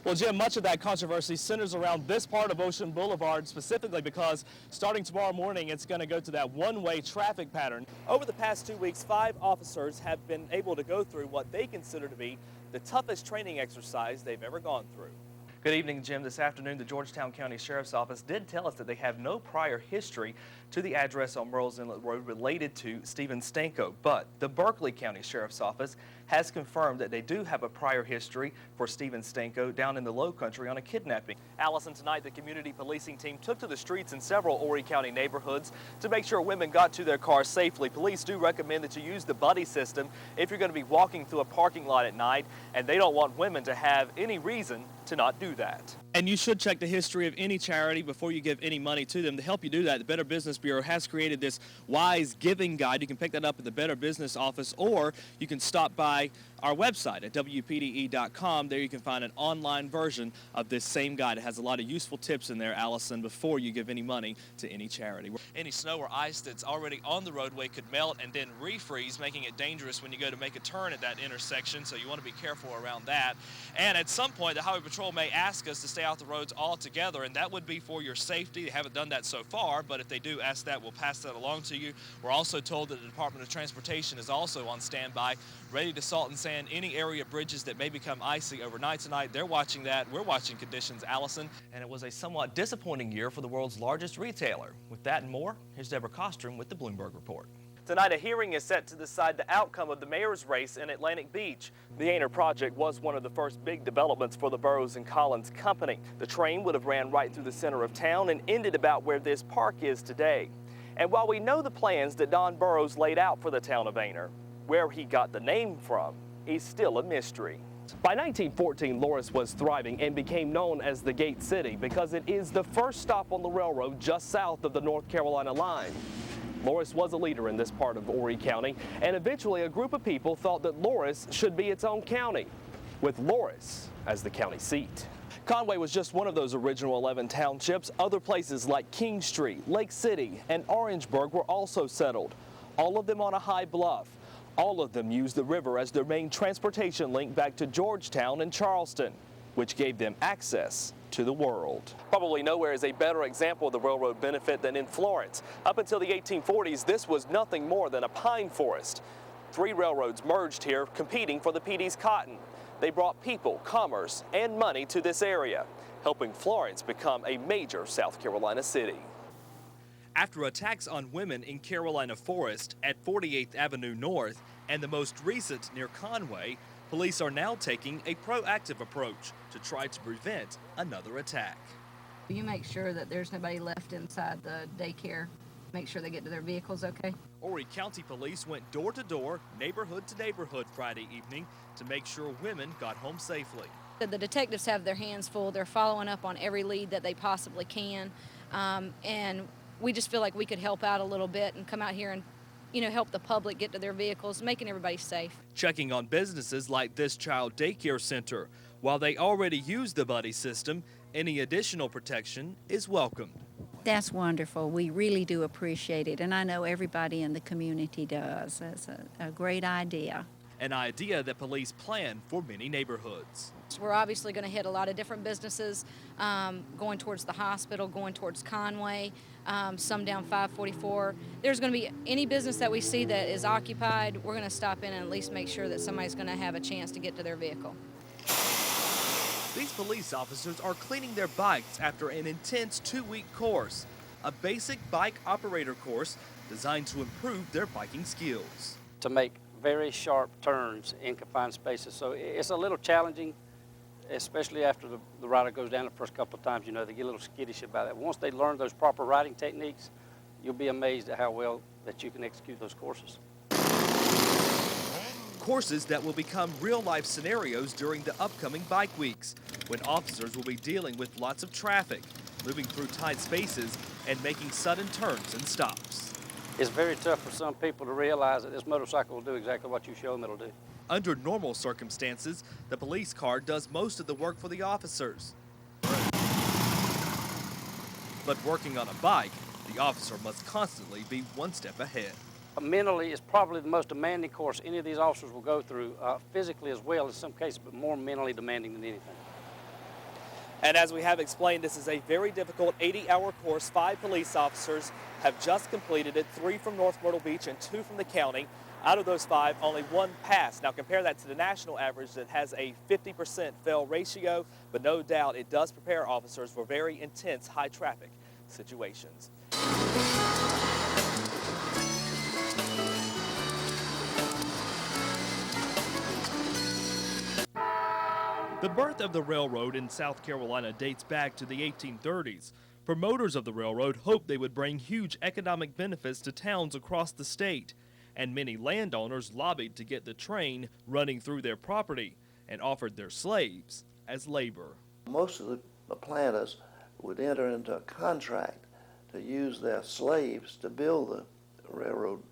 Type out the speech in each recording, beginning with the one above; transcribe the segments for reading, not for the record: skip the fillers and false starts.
Well, Jim, much of that controversy centers around this part of Ocean Boulevard, specifically because starting tomorrow morning, it's going to go to that one-way traffic pattern. Over the past 2 weeks, 5 officers have been able to go through what they consider to be the toughest training exercise they've ever gone through. Good evening, Jim. This afternoon, the Georgetown County Sheriff's Office did tell us that they have no prior history to the address on Merle's Inlet Road related to Stephen Stanko, but the Berkeley County Sheriff's Office has confirmed that they do have a prior history for Stephen Stanko down in the Low Country on a kidnapping. Allison, tonight the community policing team took to the streets in several Horry County neighborhoods to make sure women got to their cars safely. Police do recommend that you use the buddy system if you're going to be walking through a parking lot at night, and they don't want women to have any reason to not do that. And you should check the history of any charity before you give any money to them. To help you do that, the Better Business Bureau has created this Wise Giving Guide. You can pick that up at the Better Business office, or you can stop by our website at WPDE.com. There you can find an online version of this same guide. It has a lot of useful tips in there, Allison, before you give any money to any charity. Any snow or ice that's already on the roadway could melt and then refreeze, making it dangerous when you go to make a turn at that intersection, so you want to be careful around that. And at some point, the Highway Patrol may ask us to stay off the roads altogether, and that would be for your safety. They haven't done that so far, but if they do ask that, we'll pass that along to you. We're also told that the Department of Transportation is also on standby, ready to salt and sand any area bridges that may become icy overnight tonight. They're watching that. We're watching conditions, Allison. And it was a somewhat disappointing year for the world's largest retailer. With that and more, here's Deborah Kostrom with the Bloomberg Report. Tonight, a hearing is set to decide the outcome of the mayor's race in Atlantic Beach. The Ainer project was one of the first big developments for the Burroughs and Collins company. The train would have ran right through the center of town and ended about where this park is today. And while we know the plans that Don Burroughs laid out for the town of Ainer, where he got the name from is still a mystery. By 1914, Loris was thriving and became known as the Gate City because it is the first stop on the railroad just south of the North Carolina line. Loris was a leader in this part of Horry County, and eventually a group of people thought that Loris should be its own county, with Loris as the county seat. Conway was just one of those original 11 townships. Other places like King Street, Lake City, and Orangeburg were also settled, all of them on a high bluff. All of them used the river as their main transportation link back to Georgetown and Charleston, which gave them access to the world. Probably nowhere is a better example of the railroad benefit than in Florence. Up until the 1840s, this was nothing more than a pine forest. 3 railroads merged here, competing for the PD's cotton. They brought people, commerce, and money to this area, helping Florence become a major South Carolina city. After attacks on women in Carolina Forest at 48th Avenue North and the most recent near Conway, police are now taking a proactive approach to try to prevent another attack. You make sure that there's nobody left inside the daycare. Make sure they get to their vehicles okay. Horry County Police went door to door, neighborhood to neighborhood Friday evening to make sure women got home safely. The detectives have their hands full. They're following up on every lead that they possibly can. And we just feel like we could help out a little bit and come out here and, help the public get to their vehicles, making everybody safe. Checking on businesses like this child daycare center. While they already use the buddy system, any additional protection is welcomed. That's wonderful. We really do appreciate it, and I know everybody in the community does. That's a great idea. An idea that police plan for many neighborhoods. We're obviously going to hit a lot of different businesses, going towards the hospital, going towards Conway, some down 544. There's going to be any business that we see that is occupied, we're going to stop in and at least make sure that somebody's going to have a chance to get to their vehicle. These police officers are cleaning their bikes after an intense 2-week course, a basic bike operator course designed to improve their biking skills. To make very sharp turns in confined spaces, so it's a little challenging, especially after the rider goes down the first couple of times. They get a little skittish about it. Once they learn those proper riding techniques, you'll be amazed at how well that you can execute those courses. Courses that will become real-life scenarios during the upcoming bike weeks, when officers will be dealing with lots of traffic, moving through tight spaces, and making sudden turns and stops. It's very tough for some people to realize that this motorcycle will do exactly what you show them it'll do. Under normal circumstances, the police car does most of the work for the officers. But working on a bike, the officer must constantly be one step ahead. Mentally, it's probably the most demanding course any of these officers will go through, physically as well in some cases, but more mentally demanding than anything. And as we have explained, this is a very difficult 80-hour course. 5 police officers have just completed it, 3 from North Myrtle Beach and 2 from the county. Out of those 5, only 1 passed. Now compare that to the national average that has a 50% fail ratio, but no doubt it does prepare officers for very intense high traffic situations. The birth of the railroad in South Carolina dates back to the 1830s. Promoters of the railroad hoped they would bring huge economic benefits to towns across the state, and many landowners lobbied to get the train running through their property and offered their slaves as labor. Most of the planters would enter into a contract to use their slaves to build the railroad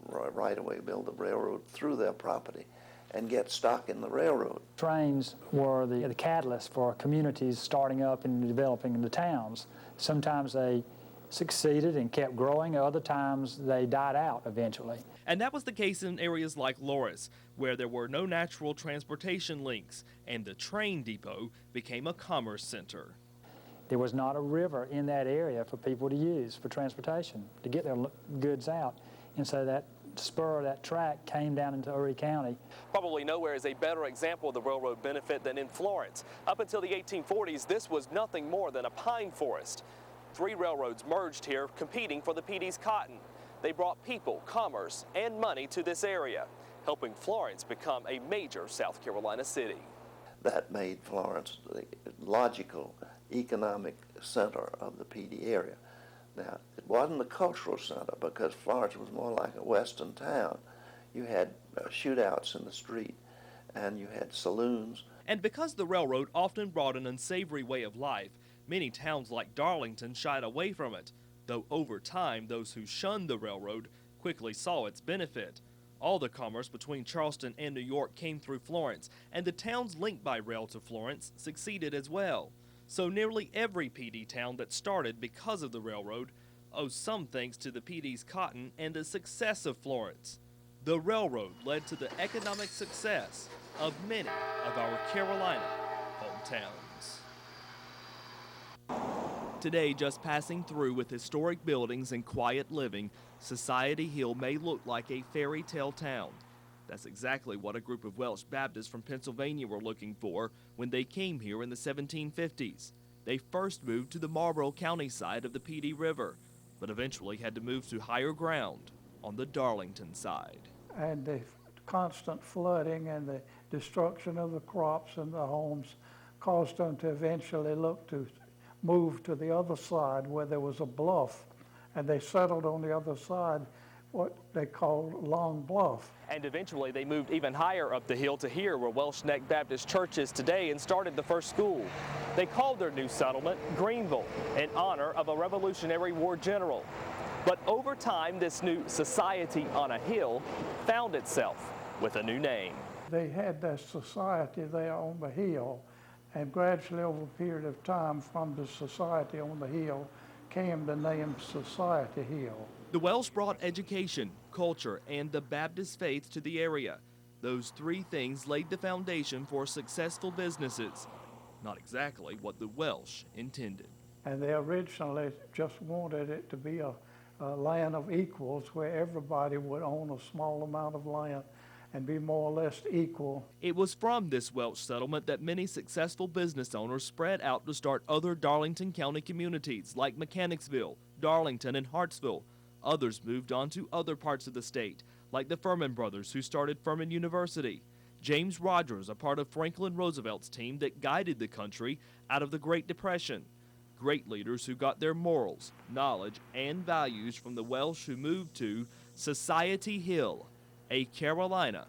right away, build the railroad through their property and get stock in the railroad. Trains were the catalyst for communities starting up and developing in the towns. Sometimes they succeeded and kept growing, other times they died out eventually. And that was the case in areas like Loris, where there were no natural transportation links, and the train depot became a commerce center. There was not a river in that area for people to use for transportation, to get their goods out. And so that spur, that track came down into Erie County. Probably nowhere is a better example of the railroad benefit than in Florence. Up until the 1840s, this was nothing more than a pine forest. 3 railroads merged here, competing for the PD's cotton. They brought people, commerce, and money to this area, helping Florence become a major South Carolina city. That made Florence the logical economic center of the PD area. Now, it wasn't the cultural center because Florence was more like a western town. You had shootouts in the street, and you had saloons. And because the railroad often brought an unsavory way of life, many towns like Darlington shied away from it, though over time those who shunned the railroad quickly saw its benefit. All the commerce between Charleston and New York came through Florence, and the towns linked by rail to Florence succeeded as well. So nearly every PD town that started because of the railroad owes some thanks to the PD's cotton and the success of Florence. The railroad led to the economic success of many of our Carolina hometowns. Today, just passing through with historic buildings and quiet living, Society Hill may look like a fairy tale town. That's exactly what a group of Welsh Baptists from Pennsylvania were looking for when they came here in the 1750s. They first moved to the Marlborough County side of the PD River, but eventually had to move to higher ground on the Darlington side. And the constant flooding and the destruction of the crops and the homes caused them to eventually look to move to the other side where there was a bluff, and they settled on the other side, what they called Long Bluff. And eventually they moved even higher up the hill to here where Welsh Neck Baptist Church is today and started the first school. They called their new settlement Greenville in honor of a Revolutionary War general. But over time, this new society on a hill found itself with a new name. They had that society there on the hill, and gradually over a period of time from the society on the hill came the name Society Hill. The Welsh brought education, culture, and the Baptist faith to the area. Those 3 things laid the foundation for successful businesses. Not exactly what the Welsh intended. And they originally just wanted it to be a land of equals where everybody would own a small amount of land and be more or less equal. It was from this Welsh settlement that many successful business owners spread out to start other Darlington County communities like Mechanicsville, Darlington, and Hartsville. Others moved on to other parts of the state, like the Furman brothers who started Furman University. James Rogers, a part of Franklin Roosevelt's team that guided the country out of the Great Depression. Great leaders who got their morals, knowledge, and values from the Welsh who moved to Society Hill, a Carolina.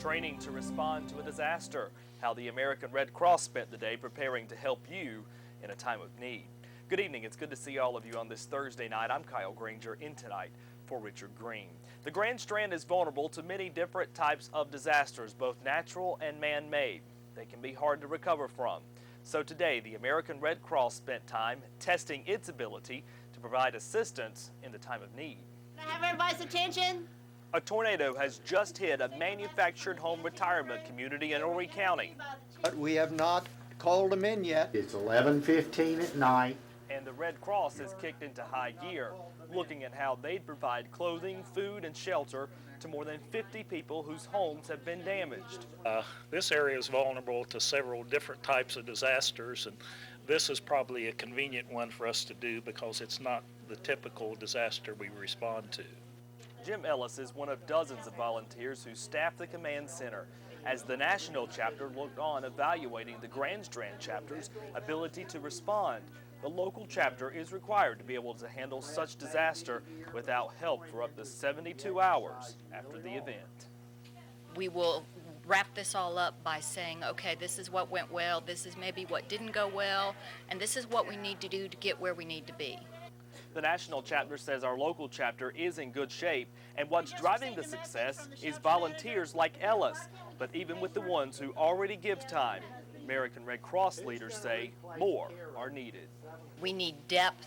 Training to respond to a disaster, how the American Red Cross spent the day preparing to help you in a time of need. Good evening, it's good to see all of you on this Thursday night. I'm Kyle Grainger in tonight for Richard Green. The Grand Strand is vulnerable to many different types of disasters, both natural and man-made. They can be hard to recover from. So today, the American Red Cross spent time testing its ability to provide assistance in the time of need. Can I have everybody's attention? A tornado has just hit a manufactured home retirement community in Horry County. But we have not called them in yet. It's 11:15 at night. And the Red Cross has kicked into high gear, looking at how they'd provide clothing, food, and shelter to more than 50 people whose homes have been damaged. This area is vulnerable to several different types of disasters, and this is probably a convenient one for us to do because it's not the typical disaster we respond to. Jim Ellis is one of dozens of volunteers who staff the command center as the national chapter looked on evaluating the Grand Strand chapter's ability to respond. The local chapter is required to be able to handle such disaster without help for up to 72 hours after the event. We will wrap this all up by saying, okay, this is what went well, this is maybe what didn't go well, and this is what we need to do to get where we need to be. The national chapter says our local chapter is in good shape, and what's driving the success is volunteers like Ellis. But even with the ones who already give time, American Red Cross leaders say more are needed. We need depth,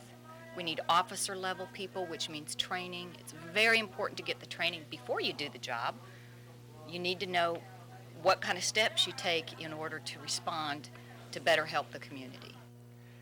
we need officer level people, which means training. It's very important to get the training before you do the job. You need to know what kind of steps you take in order to respond to better help the community.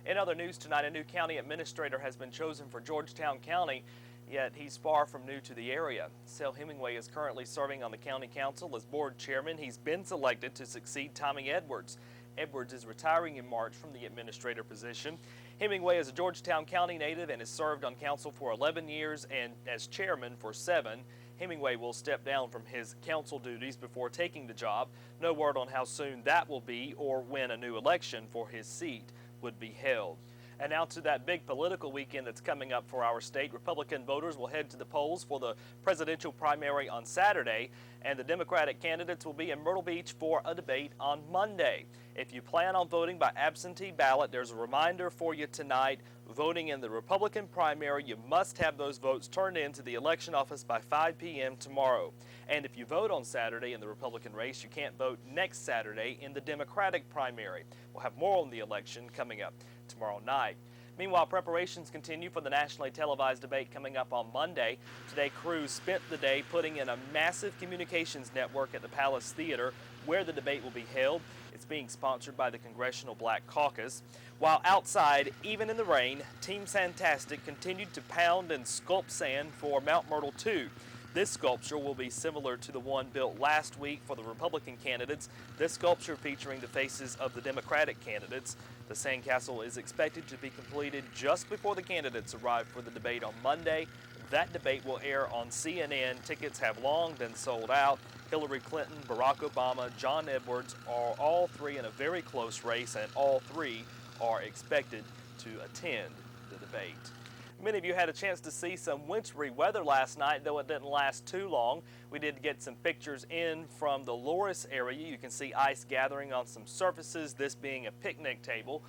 In other news tonight, a new county administrator has been chosen for Georgetown County, yet he's far from new to the area. Sel Hemingway is currently serving on the county council as board chairman. He's been selected to succeed Tommy Edwards. Edwards is retiring in March from the administrator position. Hemingway is a Georgetown County native and has served on council for 11 years and as chairman for 7. Hemingway will step down from his council duties before taking the job. No word on how soon that will be or when a new election for his seat would be held. And now to that big political weekend that's coming up for our state. Republican voters will head to the polls for the presidential primary on Saturday, and the Democratic candidates will be in Myrtle Beach for a debate on Monday. If you plan on voting by absentee ballot, there's a reminder for you tonight. Voting in the Republican primary, you must have those votes turned in to the election office by 5 p.m. tomorrow. And if you vote on Saturday in the Republican race, you can't vote next Saturday in the Democratic primary. We'll have more on the election coming up tomorrow night. Meanwhile, preparations continue for the nationally televised debate coming up on Monday. Today, crews spent the day putting in a massive communications network at the Palace Theater where the debate will be held. It's being sponsored by the Congressional Black Caucus. While outside, even in the rain, Team Sandtastic continued to pound and sculpt sand for Mount Myrtle 2. This sculpture will be similar to the one built last week for the Republican candidates. This sculpture featuring the faces of the Democratic candidates. The sandcastle is expected to be completed just before the candidates arrive for the debate on Monday. That debate will air on CNN. Tickets have long been sold out. Hillary Clinton, Barack Obama, John Edwards are all three in a very close race, and all three are expected to attend the debate. Many of you had a chance to see some wintry weather last night, though it didn't last too long. We did get some pictures in from the Loris area. You can see ice gathering on some surfaces, this being a picnic table.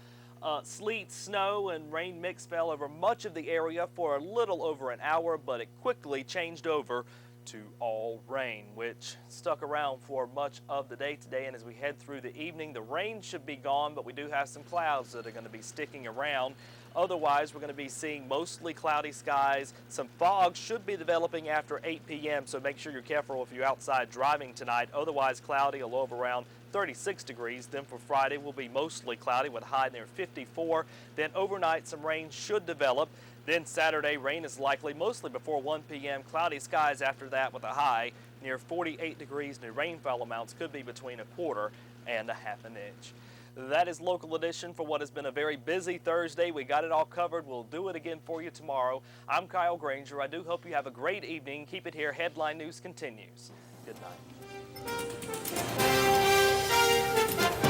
Sleet, snow, and rain mix fell over much of the area for a little over an hour, but it quickly changed over to all rain, which stuck around for much of the day today. And as we head through the evening, the rain should be gone, but we do have some clouds that are going to be sticking around. Otherwise, we're going to be seeing mostly cloudy skies. Some fog should be developing after 8 p.m., so make sure you're careful if you're outside driving tonight. Otherwise, cloudy, a low of around 36 degrees. Then for Friday, we'll be mostly cloudy with a high near 54. Then overnight, some rain should develop. Then Saturday, rain is likely mostly before 1 p.m. Cloudy skies after that with a high near 48 degrees. New rainfall amounts could be between 1/4 and 1/2 inch. That is Local Edition for what has been a very busy Thursday. We got it all covered. We'll do it again for you tomorrow. I'm Kyle Grainger. I do hope you have a great evening. Keep it here. Headline News continues. Good night.